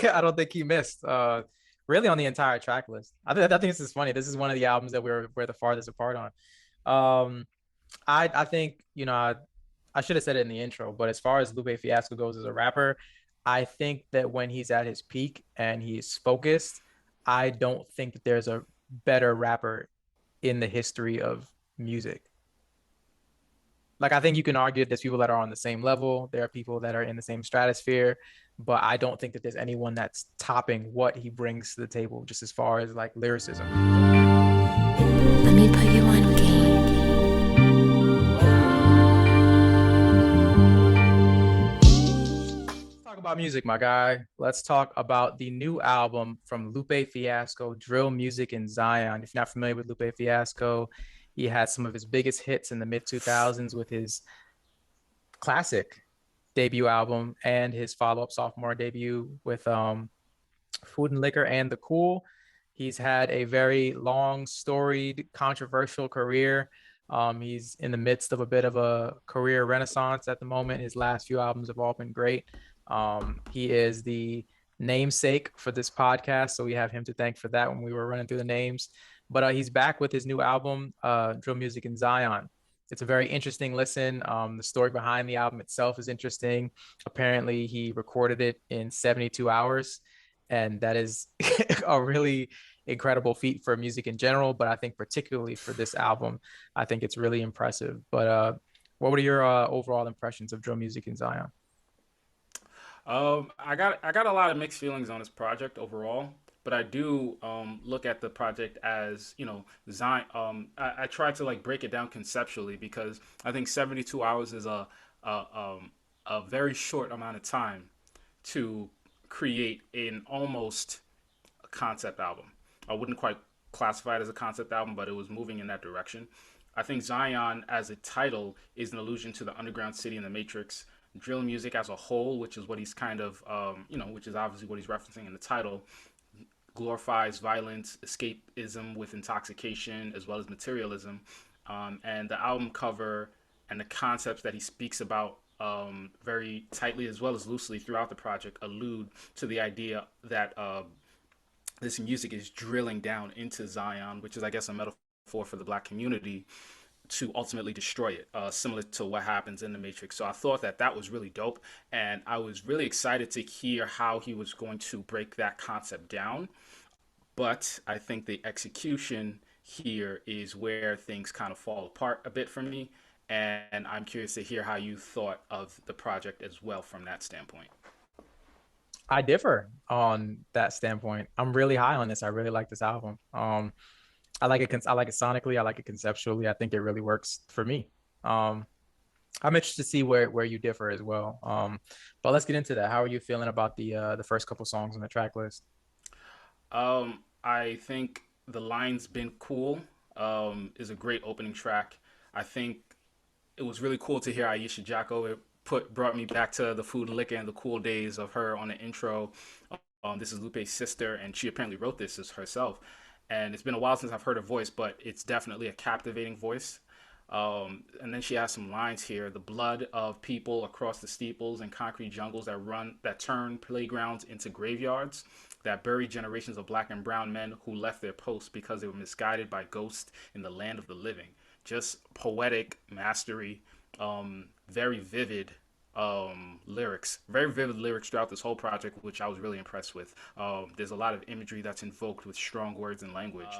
I don't think he missed really on the entire track list. I think this is funny. This is one of the albums that we're the farthest apart on. Um, I think I should have said it in the intro, but as far as Lupe Fiasco goes as a rapper, I think that when he's at his peak and he's focused, I don't think that there's a better rapper in the history of music. Like I think you can argue that there's people that are on the same level. There are people that are in the same stratosphere, but I don't think that there's anyone that's topping what he brings to the table, just as far as like lyricism. Let me put you on game. Let's talk about music, my guy. Let's talk about the new album from Lupe Fiasco, Drill Music in Zion. If you're not familiar with Lupe Fiasco, he had some of his biggest hits in the mid 2000s with his classic debut album and his follow-up sophomore debut with Food and Liquor and The Cool. He's had a very long, storied, controversial career. He's in the midst of a bit of a career renaissance at the moment. His last few albums have all been great. He is the namesake for this podcast, so we have him to thank for that when we were running through the names. But he's back with his new album, Drill Music in Zion. It's a very interesting listen. The story behind the album itself is interesting. Apparently, he recorded it in 72 hours, and that is a really incredible feat for music in general. But I think particularly for this album, I think it's really impressive. But what were your overall impressions of drill music in Zion? I got a lot of mixed feelings on this project overall, but I do look at the project as Zion. I try to like break it down conceptually because I think 72 hours is a very short amount of time to create an almost concept album. I wouldn't quite classify it as a concept album, but it was moving in that direction. I think Zion as a title is an allusion to the underground city in the Matrix. Drill music as a whole, which is what he's kind of, which is obviously what he's referencing in the title, glorifies violence, escapism with intoxication, as well as materialism. And the album cover and the concepts that he speaks about very tightly as well as loosely throughout the project allude to the idea that this music is drilling down into Zion, which is, I guess, a metaphor for the black community to ultimately destroy it, similar to what happens in the Matrix. So I thought that that was really dope, and I was really excited to hear how he was going to break that concept down. But I think the execution here is where things kind of fall apart a bit for me, and I'm curious to hear how you thought of the project as well from that standpoint. I differ on that standpoint. I'm really high on this. I really like this album. I like it. I like it sonically. I like it conceptually. I think it really works for me. Um, I'm interested to see where you differ as well. But let's get into that. How are you feeling about the first couple songs on the track list? I think the line's been cool. Is a great opening track. I think it was really cool to hear Aisha Jacko. It brought me back to the Food and Liquor and the cool days of her on the intro. This is Lupe's sister, and she apparently wrote this as herself. And it's been a while since I've heard her voice, but it's definitely a captivating voice. And then she has some lines here: the blood of people across the steeples and concrete jungles that turn playgrounds into graveyards, that bury generations of black and brown men who left their posts because they were misguided by ghosts in the land of the living. Just poetic mastery, very vivid lyrics, very vivid lyrics throughout this whole project, which I was really impressed with. There's a lot of imagery that's invoked with strong words and language.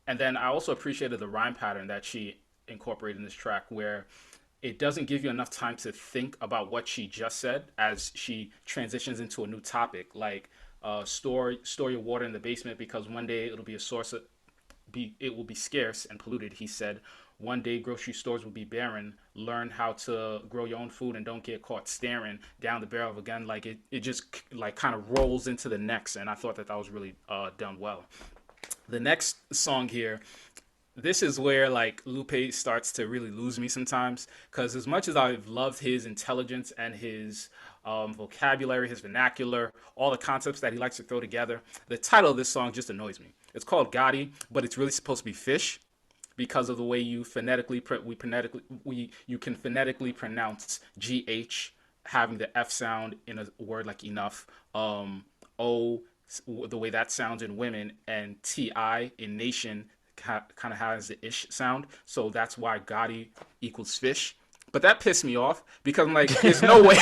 And then I also appreciated the rhyme pattern that she incorporated in this track, where it doesn't give you enough time to think about what she just said as she transitions into a new topic, like store your water in the basement because one day it'll be a source of it will be scarce and polluted. He said, one day grocery stores will be barren. Learn how to grow your own food and don't get caught staring down the barrel of a gun. Like it just like kind of rolls into the next, and I thought that that was really done well. The next song here, this is where like Lupe starts to really lose me sometimes, because as much as I've loved his intelligence and his vocabulary, his vernacular, all the concepts that he likes to throw together, the title of this song just annoys me. It's called Gotti, but it's really supposed to be fish because of the way you you can phonetically pronounce GH having the F sound in a word like enough. O, the way that sounds in women, and TI in nation kind of has the ish sound. So that's why Gotti equals fish. But that pissed me off because I'm like, there's no way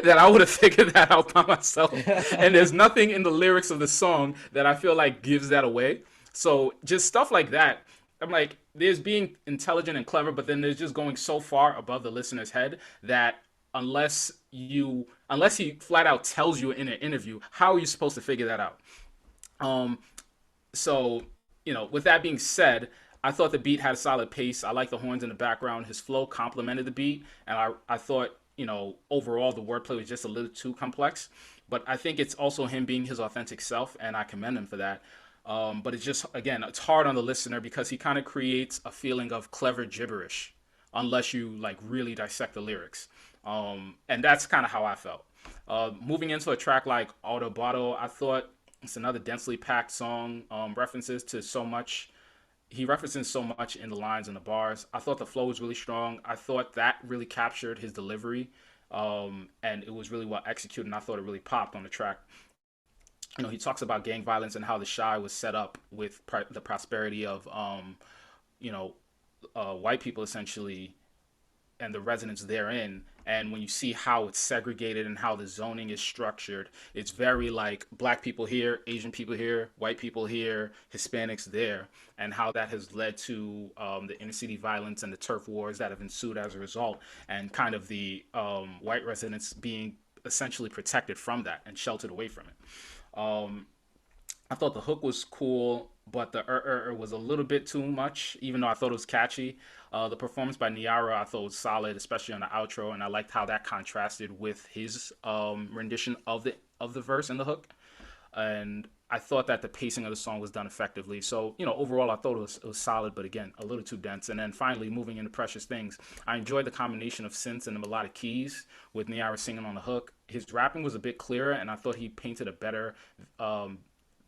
that I would have figured that out by myself. And there's nothing in the lyrics of the song that I feel like gives that away. So just stuff like that. I'm like, there's being intelligent and clever, but then there's just going so far above the listener's head that unless he flat out tells you in an interview, how are you supposed to figure that out? Um, so with that being said, I thought the beat had a solid pace. I like the horns in the background. His flow complemented the beat, and I thought overall the wordplay was just a little too complex. But I think it's also him being his authentic self, and I commend him for that. But it's just, again, it's hard on the listener because he kind of creates a feeling of clever gibberish unless you like really dissect the lyrics. And that's kind of how I felt. Moving into a track like Autoboto, I thought it's another densely packed song. References to so much. He references so much in the lines and the bars. I thought the flow was really strong. I thought that really captured his delivery. And it was really well executed. And I thought it really popped on the track. He talks about gang violence and how the Shy was set up with the prosperity of, you know, white people essentially and the residents therein. And when you see how it's segregated and how the zoning is structured, it's very like black people here, Asian people here, white people here, Hispanics there, and how that has led to the inner city violence and the turf wars that have ensued as a result, and kind of the white residents being essentially protected from that and sheltered away from it. I thought the hook was cool, but the was a little bit too much, even though I thought it was catchy. The performance by Niara I thought was solid, especially on the outro, and I liked how that contrasted with his rendition of the verse and the hook. And I thought that the pacing of the song was done effectively. So, overall, I thought it was solid, but again, a little too dense. And then finally, moving into Precious Things, I enjoyed the combination of synths and the melodic keys with Niara singing on the hook. His rapping was a bit clearer, and I thought he painted a better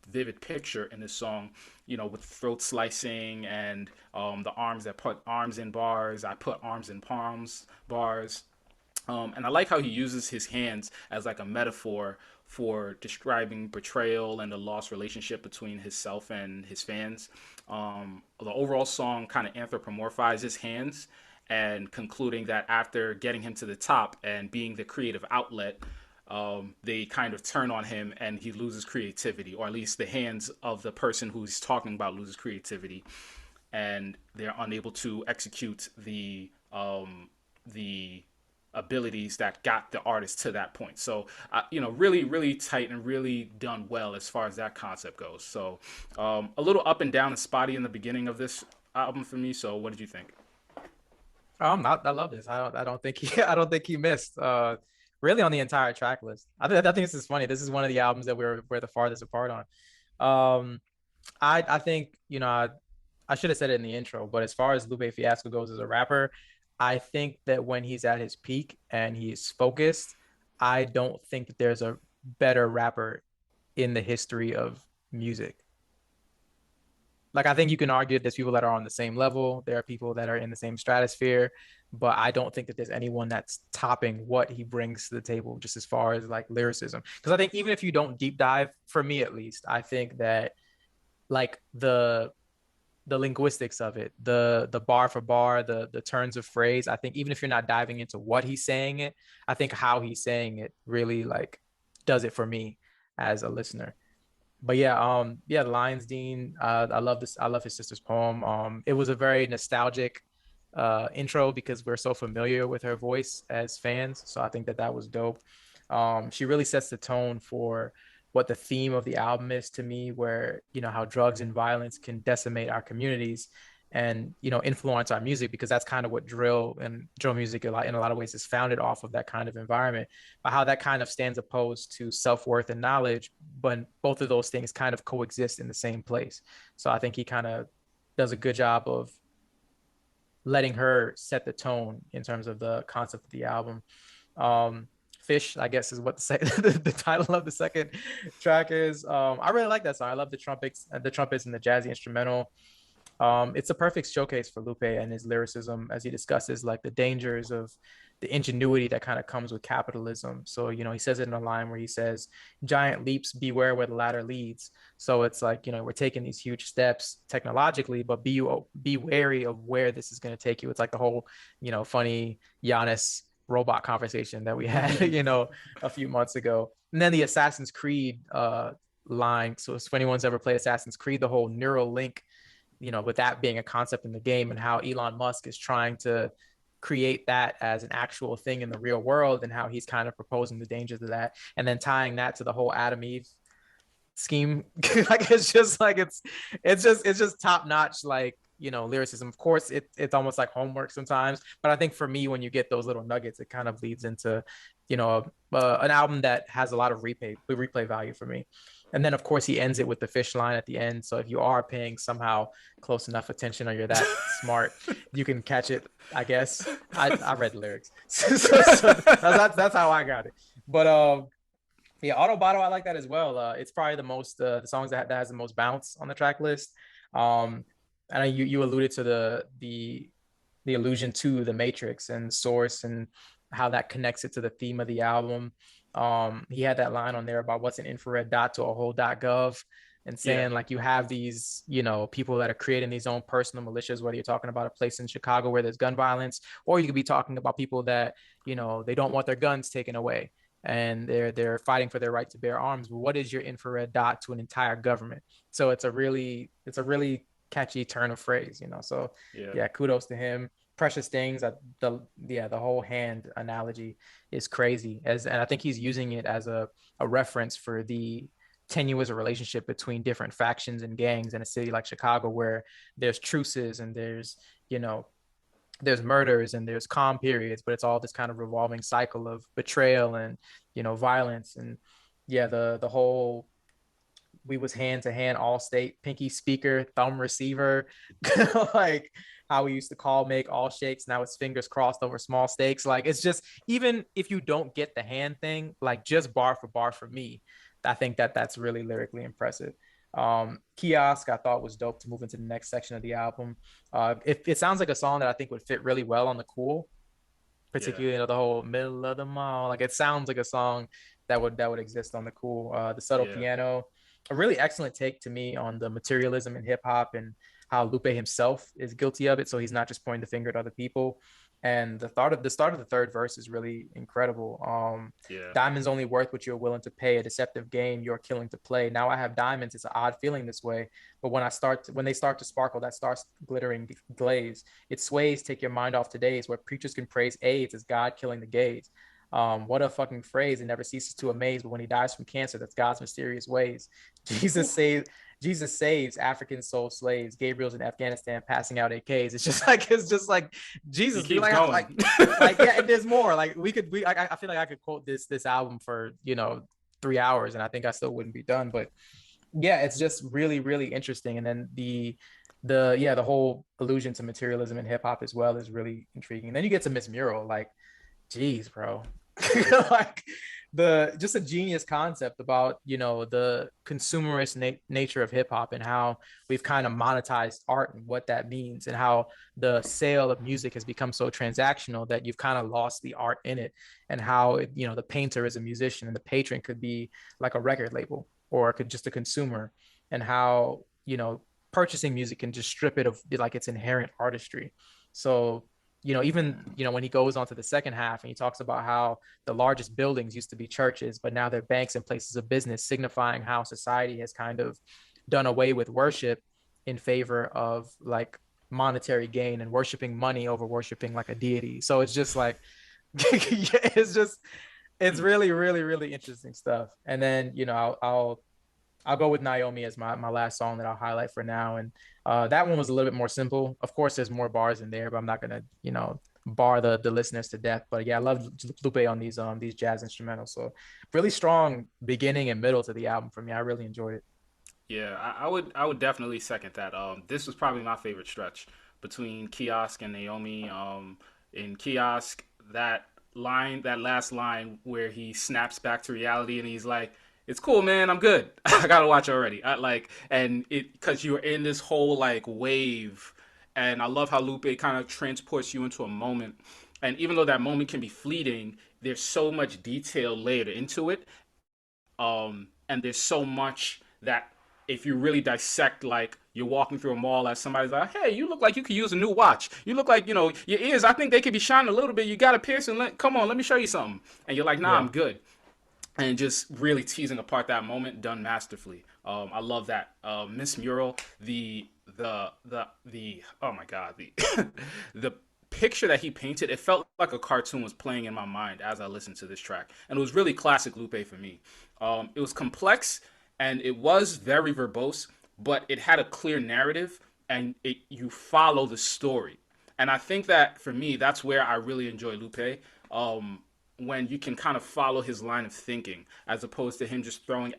vivid picture in this song, with throat slicing and the arms that put arms in bars. I put arms in palms bars. And I like how he uses his hands as like a metaphor for describing betrayal and the lost relationship between himself and his fans. The overall song kind of anthropomorphizes his hands and concluding that after getting him to the top and being the creative outlet, they kind of turn on him and he loses creativity, or at least the hands of the person who's talking about loses creativity, and they're unable to execute the abilities that got the artist to that point. So, really, really tight and really done well as far as that concept goes. So, a little up and down and spotty in the beginning of this album for me. So, what did you think? I love this. I don't think he I don't think he missed really on the entire track list. I think this is funny. This is one of the albums that we're the farthest apart on. Um I think, I should have said it in the intro, but as far as Lupe Fiasco goes as a rapper, I think that when he's at his peak and he's focused, I don't think that there's a better rapper in the history of music. Like, I think you can argue that there's people that are on the same level. There are people that are in the same stratosphere, but I don't think that there's anyone that's topping what he brings to the table, just as far as like lyricism. Because I think even if you don't deep dive, for me at least, I think that like the linguistics of it, the bar for bar, the turns of phrase, I think even if you're not diving into what he's saying it, I think how he's saying it really like does it for me as a listener. But yeah, yeah, Lions Dean, I love this. I love his sister's poem. It was a very nostalgic intro because we're so familiar with her voice as fans. So I think that that was dope. She really sets the tone for what the theme of the album is to me, where, how drugs and violence can decimate our communities and, influence our music, because that's kind of what drill music in a lot of ways is founded off of, that kind of environment, but how that kind of stands opposed to self-worth and knowledge, but both of those things kind of coexist in the same place. So I think he kind of does a good job of letting her set the tone in terms of the concept of the album. Fish, I guess, is what the title of the second track is. I really like that song. I love the trumpets and the jazzy instrumental. It's a perfect showcase for Lupe and his lyricism as he discusses like the dangers of the ingenuity that kind of comes with capitalism. So, he says it in a line where he says, giant leaps, beware where the ladder leads. So it's like, we're taking these huge steps technologically, but be wary of where this is going to take you. It's like the whole, funny Giannis robot conversation that we had, a few months ago. And then the Assassin's Creed line. So if anyone's ever played Assassin's Creed, the whole neural link, with that being a concept in the game and how Elon Musk is trying to create that as an actual thing in the real world and how he's kind of proposing the dangers of that and then tying that to the whole Adam Eve scheme. Like it's just top notch, like, lyricism. Of course it's almost like homework sometimes, but I think for me, when you get those little nuggets, it kind of leads into an album that has a lot of replay value for me. And then of course he ends it with the fish line at the end, so if you are paying somehow close enough attention or you're that smart, you can catch it, I guess. I read the lyrics. So that's how I got it. But yeah, Autobotto, I like that as well. It's probably the songs that has the most bounce on the track list. I know you alluded to the allusion to the Matrix and Source and how that connects it to the theme of the album. He had that line on there about what's an infrared dot to a whole .gov, and saying like you have these, people that are creating these own personal militias, whether you're talking about a place in Chicago where there's gun violence, or you could be talking about people that, they don't want their guns taken away and they're fighting for their right to bear arms. What is your infrared dot to an entire government? So it's a really catchy turn of phrase, So yeah, kudos to him. Precious Things, the whole hand analogy is crazy, and I think he's using it as a reference for the tenuous relationship between different factions and gangs in a city like Chicago, where there's truces and there's murders and there's calm periods, but it's all this kind of revolving cycle of betrayal and violence. And yeah, the whole we was hand to hand all state, pinky speaker, thumb receiver, like how we used to call make all shakes, now it's fingers crossed over small stakes. Like it's just, even if you don't get the hand thing, like just bar for me, I think that's really lyrically impressive. Kiosk I thought was dope to move into the next section of the album. It sounds like a song that I think would fit really well on the Cool, particularly the whole middle of the mall. Like it sounds like a song that would exist on the Cool. The subtle piano, a really excellent take to me on the materialism in hip hop and how Lupe himself is guilty of it. So he's not just pointing the finger at other people. And the start of the third verse is really incredible. Diamonds only worth what you're willing to pay. A deceptive game you're killing to play. Now I have diamonds. It's an odd feeling this way, but when they start to sparkle, that starts glittering glaze. It sways. Take your mind off today's where preachers can praise AIDS as God killing the gays. What a fucking phrase. It never ceases to amaze. But when he dies from cancer, that's God's mysterious ways. Jesus saves African soul slaves. Gabriel's in Afghanistan passing out AKs. It's just like Jesus. He keeps like, going. like yeah, and there's more. Like I feel like I could quote this album for 3 hours, and I think I still wouldn't be done. But yeah, it's just really, really interesting. And then the whole allusion to materialism in hip hop as well is really intriguing. And then you get to Miss Mural, like, geez, bro. Like just a genius concept about the consumerist nature of hip hop and how we've kind of monetized art and what that means, and how the sale of music has become so transactional that you've kind of lost the art in it, and how the painter is a musician and the patron could be like a record label or it could just a consumer, and how purchasing music can just strip it of like its inherent artistry. So even when he goes on to the second half and he talks about how the largest buildings used to be churches, but now they're banks and places of business, signifying how society has kind of done away with worship in favor of like monetary gain and worshiping money over worshiping like a deity. So it's just like it's really, really, really interesting stuff. And then I'll go with Naomi as my last song that I'll highlight for now. And that one was a little bit more simple. Of course, there's more bars in there, but I'm not gonna, bar the listeners to death. But yeah, I love Lupe on these jazz instrumentals. So really strong beginning and middle to the album for me. I really enjoyed it. Yeah, I would definitely second that. This was probably my favorite stretch between Kiosk and Naomi. In Kiosk, that last line where he snaps back to reality and he's like, it's cool, man. I'm good. I gotta watch already. Because you're in this whole like wave, and I love how Lupe kind of transports you into a moment, And even though that moment can be fleeting, there's so much detail layered into it, and there's so much that if you really dissect, like you're walking through a mall as somebody's like, hey, you look like you could use a new watch. You look like, your ears, I think they could be shining a little bit. You got a piercing. Come on, let me show you something. And you're like, nah, Yeah. I'm good. And just really teasing apart that moment, done masterfully. I love that. Miss Mural, the oh my god, the the picture that he painted, it felt like a cartoon was playing in my mind as I listened to this track, and it was really classic Lupe for me. It was complex and it was very verbose, but it had a clear narrative, and you follow the story. And I think that for me, that's where I really enjoy Lupe. When you can kind of follow his line of thinking, as opposed to him just throwing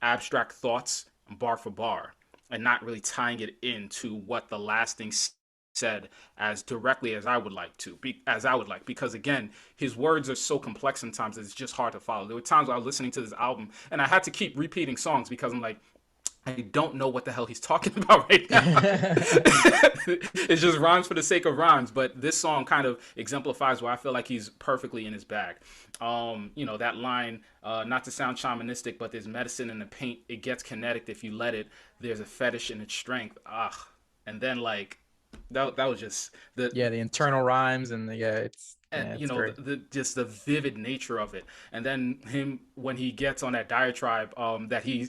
abstract thoughts bar for bar and not really tying it into what the last thing said as directly as I would like to be, as I would like, because again, his words are so complex sometimes it's just hard to follow. There were times I was listening to this album and I had to keep repeating songs because I'm like, I don't know what the hell he's talking about right now. It's just rhymes for the sake of rhymes. But this song kind of exemplifies where I feel like he's perfectly in his bag. That line, not to sound shamanistic, but there's medicine in the paint. It gets kinetic if you let it. There's a fetish in its strength. Ah, and then like that was just the Yeah, the internal rhymes and it's great. the just the vivid nature of it. And then him when he gets on that diatribe, that he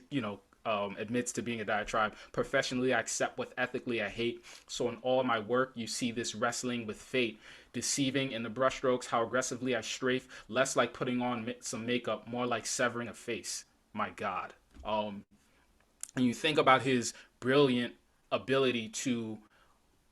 admits to being a diatribe. Professionally, I accept what ethically I hate. So in all my work, you see this wrestling with fate, deceiving in the brushstrokes, how aggressively I strafe, less like putting on some makeup, more like severing a face. My God. And you think about his brilliant ability to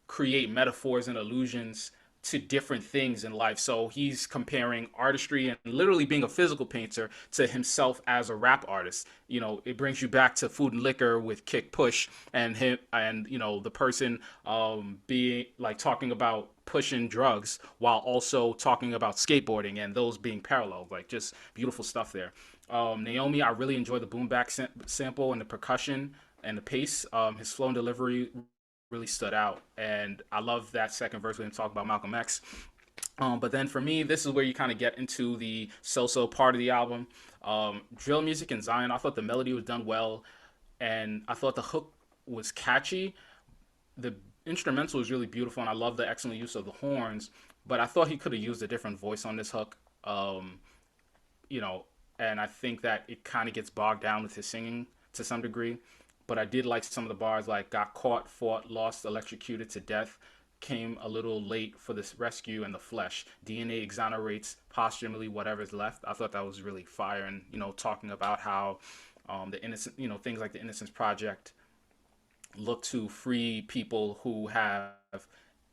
create metaphors and allusions to different things in life. So he's comparing artistry and literally being a physical painter to himself as a rap artist. It brings you back to Food and Liquor with Kick Push and him and the person being like talking about pushing drugs while also talking about skateboarding and those being parallel. Like just beautiful stuff there. Naomi, I really enjoy the boom back sample and the percussion and the pace. His flow and delivery really stood out. And I love that second verse when we talk about Malcolm X. But then for me, this is where you kind of get into the so-so part of the album. Drill music in Zion, I thought the melody was done well, and I thought the hook was catchy. The instrumental was really beautiful, and I love the excellent use of the horns. But I thought he could have used a different voice on this hook. You know, and I think that it kind of gets bogged down with his singing to some degree. But I did like some of the bars, like got caught, fought, lost, electrocuted to death, came a little late for this rescue and the flesh. DNA exonerates posthumously whatever's left. I thought that was really fire, and talking about how the innocent, things like the Innocence Project look to free people who have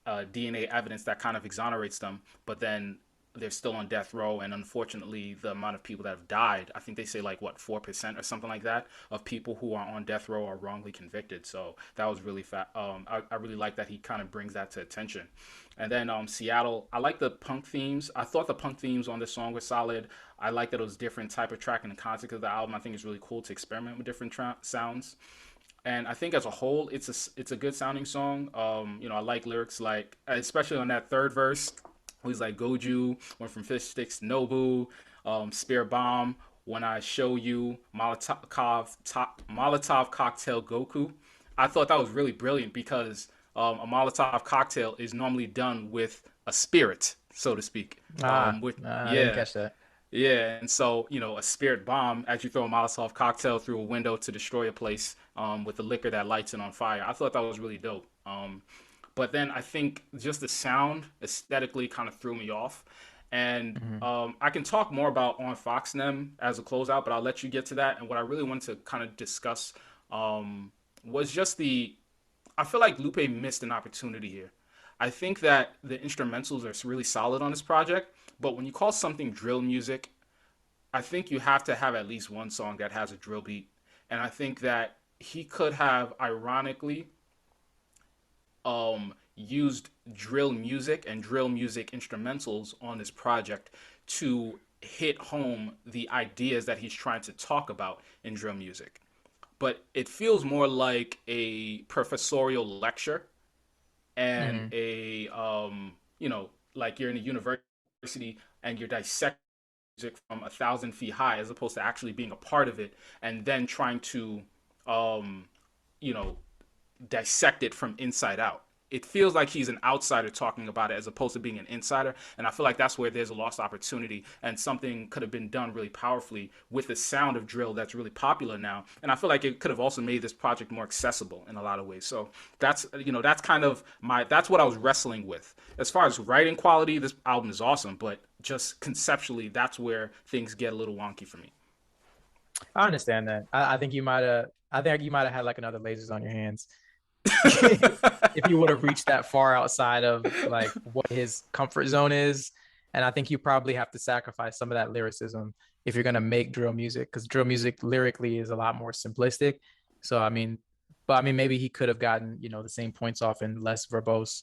DNA evidence that kind of exonerates them, but then they're still on death row. And unfortunately, the amount of people that have died, I think they say like what 4% or something like that of people who are on death row are wrongly convicted. So that was really fat. I really like that he kind of brings that to attention. And then Seattle, I like the punk themes. I thought the punk themes on this song were solid. I like that it was different type of track in the context of the album. I think it's really cool to experiment with different sounds. And I think as a whole, it's a good sounding song. I like lyrics like, especially on that third verse, he's like Goju went from fish sticks to Nobu, Spear Bomb. When I show you Molotov cocktail Goku, I thought that was really brilliant because a Molotov cocktail is normally done with a spirit, so to speak. I didn't Yeah, catch that. yeah, and so a spirit bomb as you throw a Molotov cocktail through a window to destroy a place with the liquor that lights it on fire. I thought that was really dope. But then I think just the sound aesthetically kind of threw me off. And Hmm. I can talk more about on Foxnem as a closeout, but I'll let you get to that. And what I really wanted to kind of discuss was just I feel like Lupe missed an opportunity here. I think that the instrumentals are really solid on this project, but when you call something drill music, I think you have to have at least one song that has a drill beat. And I think that he could have ironically used drill music and drill music instrumentals on this project to hit home the ideas that he's trying to talk about in drill music. But it feels more like a professorial lecture and Hmm. a like you're in a university and you're dissecting music from 1,000 feet high, as opposed to actually being a part of it and then trying to, um, you know, dissect it from inside out. It feels like he's an outsider talking about it as opposed to being an insider. And I feel like that's where there's a lost opportunity and something could have been done really powerfully with the sound of drill that's really popular now. And I feel like it could have also made this project more accessible in a lot of ways. So that's kind of that's what I was wrestling with. As far as writing quality, this album is awesome, but just conceptually, that's where things get a little wonky for me. I understand that. I think you might have. I think you might have had like another lasers on your hands if you would have reached that far outside of like what his comfort zone is. And I think you probably have to sacrifice some of that lyricism if you're gonna make drill music, because drill music lyrically is a lot more simplistic. So I mean, but I mean, maybe he could have gotten the same points off in less verbose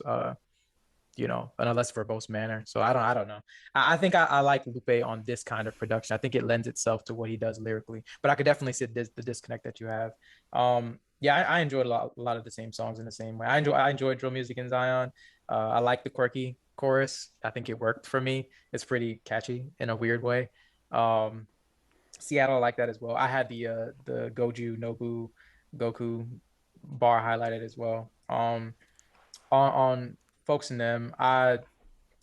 in a less verbose manner. So I don't know. I think I like Lupe on this kind of production. I think it lends itself to what he does lyrically. But I could definitely see the disconnect that you have. Yeah, I enjoyed a lot of the same songs in the same way. I enjoy drill music in Zion. I like the quirky chorus. I think it worked for me. It's pretty catchy in a weird way. Um, Seattle I like that as well. I had the Goju Nobu Goku bar highlighted as well. On folks in them, I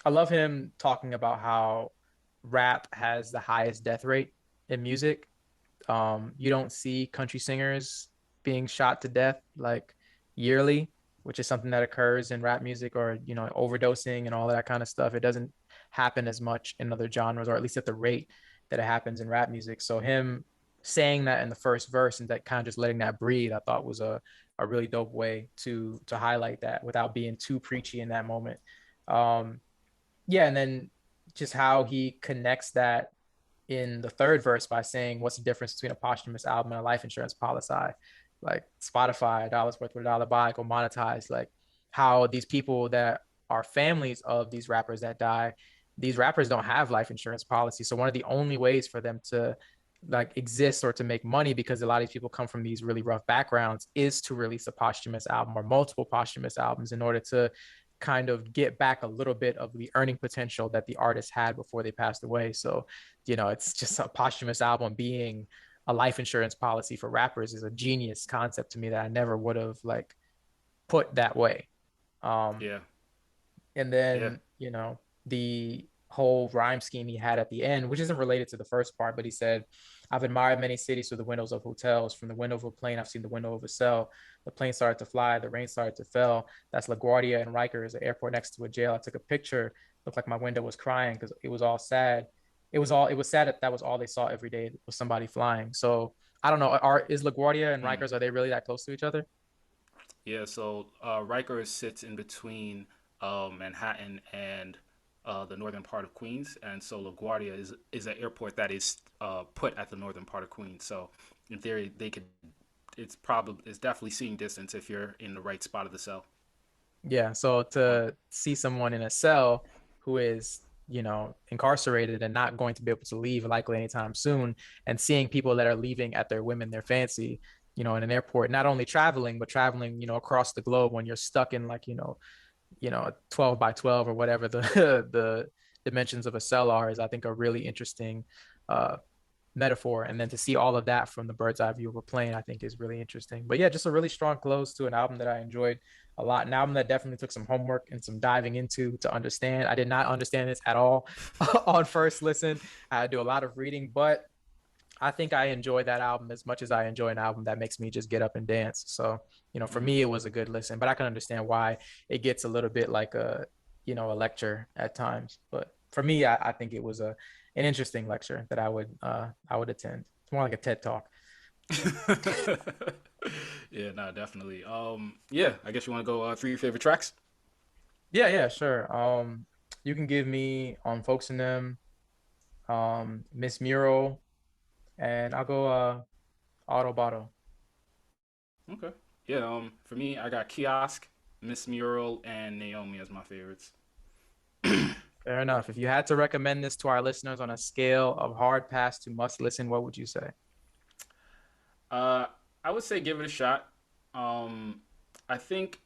love him talking about how rap has the highest death rate in music. You don't see country singers being shot to death like yearly, which is something that occurs in rap music, or overdosing and all that kind of stuff. It doesn't happen as much in other genres, or at least at the rate that it happens in rap music. So him saying that in the first verse and that kind of just letting that breathe, I thought was a really dope way to highlight that without being too preachy in that moment. Um, yeah, and then just how he connects that in the third verse by saying, what's the difference between a posthumous album and a life insurance policy? Like Spotify, a dollar's worth with a dollar buy, go monetize. Like how these people that are families of these rappers that die, these rappers don't have life insurance policy. So one of the only ways for them to like exist or to make money, because a lot of these people come from these really rough backgrounds, is to release a posthumous album or multiple posthumous albums in order to kind of get back a little bit of the earning potential that the artist had before they passed away. So, it's just a posthumous album being a life insurance policy for rappers is a genius concept to me that I never would have like put that way. Um, Yeah, and yeah. then, the whole rhyme scheme he had at the end, which isn't related to the first part, but he said, I've admired many cities through the windows of hotels. From the window of a plane, I've seen the window of a cell. The plane started to fly, the rain started to fall. That's LaGuardia and Rikers, the airport next to a jail. I took a picture, looked like my window was crying because it was all sad. It was sad that was all they saw every day was somebody flying. So I don't know. Is LaGuardia and Hmm. Rikers, are they really that close to each other? Yeah, so Rikers sits in between Manhattan and the northern part of Queens, and so LaGuardia is an airport that is put at the northern part of Queens. So in theory, they could. It's definitely seeing distance if you're in the right spot of the cell. Yeah. So Or to see someone in a cell who is, incarcerated and not going to be able to leave likely anytime soon, and seeing people that are leaving at their whim and their fancy, in an airport, not only traveling, but traveling, across the globe when you're stuck in like, 12 by 12 or whatever the the dimensions of a cell are, is I think a really interesting uh metaphor. And then to see all of that from the bird's eye view of a plane, I think is really interesting. But yeah, just a really strong close to an album that I enjoyed a lot. An album that definitely took some homework and some diving into to understand. I did not understand this at all on first listen. I had to do a lot of reading, but I think I enjoy that album as much as I enjoy an album that makes me just get up and dance. So, for mhm. me, it was a good listen, but I can understand why it gets a little bit like a lecture at times. But for me, I think it was an interesting lecture that I would attend. It's more like a TED talk. Yeah, no, definitely. Yeah, I guess you want to go three favorite tracks. Yeah, yeah, sure. You can give me on Folks in Them, Miss Mural, and I'll go Autoboto. Okay. Yeah. For me, I got Kiosk, Miss Mural, and Naomi as my favorites. Fair enough. If you had to recommend this to our listeners on a scale of hard pass to must listen, what would you say? Uh, I would say give it a shot. I think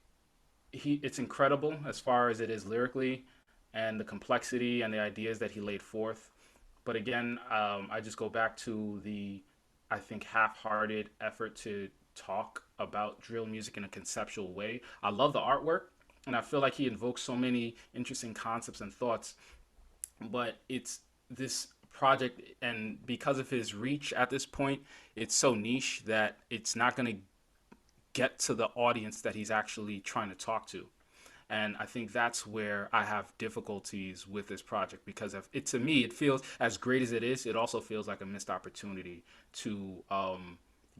it's incredible as far as it is lyrically, and the complexity and the ideas that he laid forth. But again, I just go back to the, I think, half-hearted effort to talk about drill music in a conceptual way. I love the artwork, and I feel like he invokes so many interesting concepts and thoughts, but it's this project, and because of his reach at this point, it's so niche that it's not going to get to the audience that he's actually trying to talk to. And I think that's where I have difficulties with this project, because of it, to me, it feels, as great as it is, it also feels like a missed opportunity to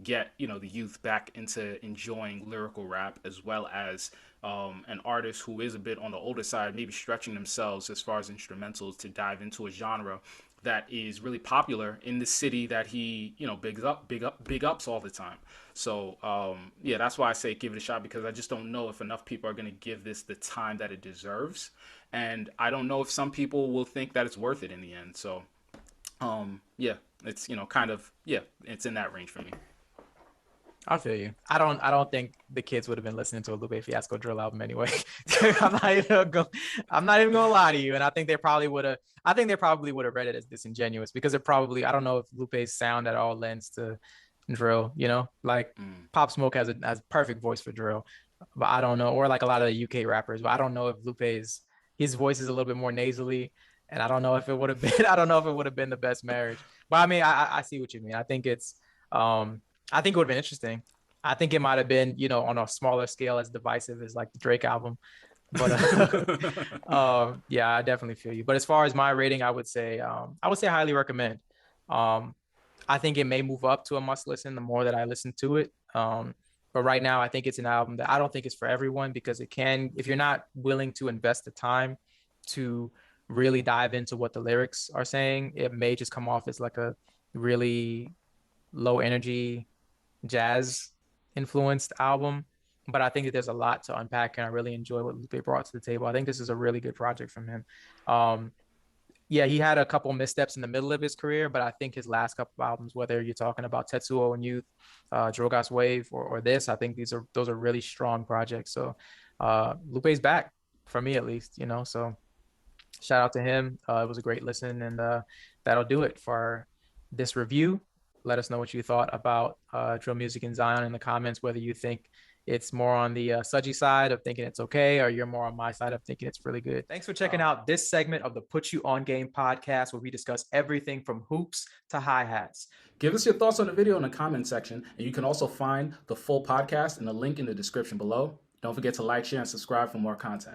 get, the youth back into enjoying lyrical rap, as well as an artist who is a bit on the older side, maybe stretching themselves as far as instrumentals to dive into a genre that is really popular in the city that he, big ups all the time. So yeah, that's why I say give it a shot, because I just don't know if enough people are going to give this the time that it deserves, and I don't know if some people will think that it's worth it in the end. So yeah, it's kind of, yeah, it's in that range for me. I feel you. I don't think the kids would have been listening to a Lupe Fiasco drill album anyway. I'm not even gonna, I'm not even gonna lie to you. And I think they probably would have. I think they probably would have read it as disingenuous, because it probably. I don't know if Lupe's sound at all lends to drill. Like Mm. Pop Smoke has a perfect voice for drill, but I don't know. Or like a lot of the UK rappers, but I don't know if Lupe's his voice is a little bit more nasally, and I don't know if it would have been. I don't know if it would have been the best marriage. But I mean, I see what you mean. I think it's. I think it would have been interesting. I think it might have been, on a smaller scale, as divisive as like the Drake album. But yeah, I definitely feel you. But as far as my rating, I would say highly recommend. Um, I think it may move up to a must listen the more that I listen to it. But right now, I think it's an album that I don't think is for everyone, because it can, if you're not willing to invest the time to really dive into what the lyrics are saying, it may just come off as like a really low energy jazz influenced album. But I think that there's a lot to unpack, and I really enjoy what Lupe brought to the table. I think this is a really good project from him. Um, yeah, he had a couple missteps in the middle of his career, but I think his last couple of albums, whether you're talking about Tetsuo and Youth, Drogas Wave, or this, I think those are really strong projects. So Lupe's back for me, at least. So shout out to him. It was a great listen, and that'll do it for this review. Let us know what you thought about drill music in Zion in the comments, whether you think it's more on the Sudgy side of thinking it's okay, or you're more on my side of thinking it's really good. Thanks for checking out this segment of the Put You On Game podcast, where we discuss everything from hoops to hi-hats. Give us your thoughts on the video in the comment section, and you can also find the full podcast in the link in the description below. Don't forget to like, share, and subscribe for more content.